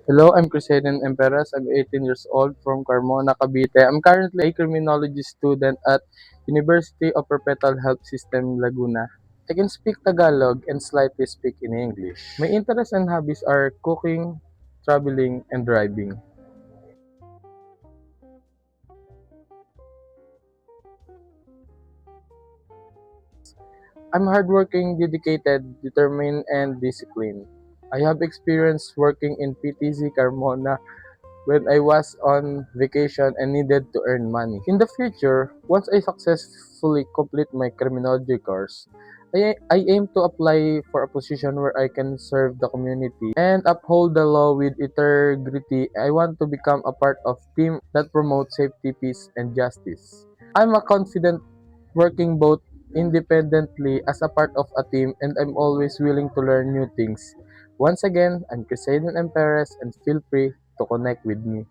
Hello, I'm Crusaden Emperas. I'm 18 years old from Carmona, Cavite. I'm currently a criminology student at University of Perpetual Health System, Laguna. I can speak Tagalog and slightly speak in English. My interests and hobbies are cooking, traveling, and driving. I'm hardworking, dedicated, determined, and disciplined. I have experience working in PTC Carmona when I was on vacation and needed to earn money. In the future, once I successfully complete my criminology course, I aim to apply for a position where I can serve the community and uphold the law with integrity. I want to become a part of team that promotes safety, peace, and justice. I'm a confident working both independently as a part of a team, and I'm always willing to learn new things. Once again, I'm Crusaden Emperas and feel free to connect with me.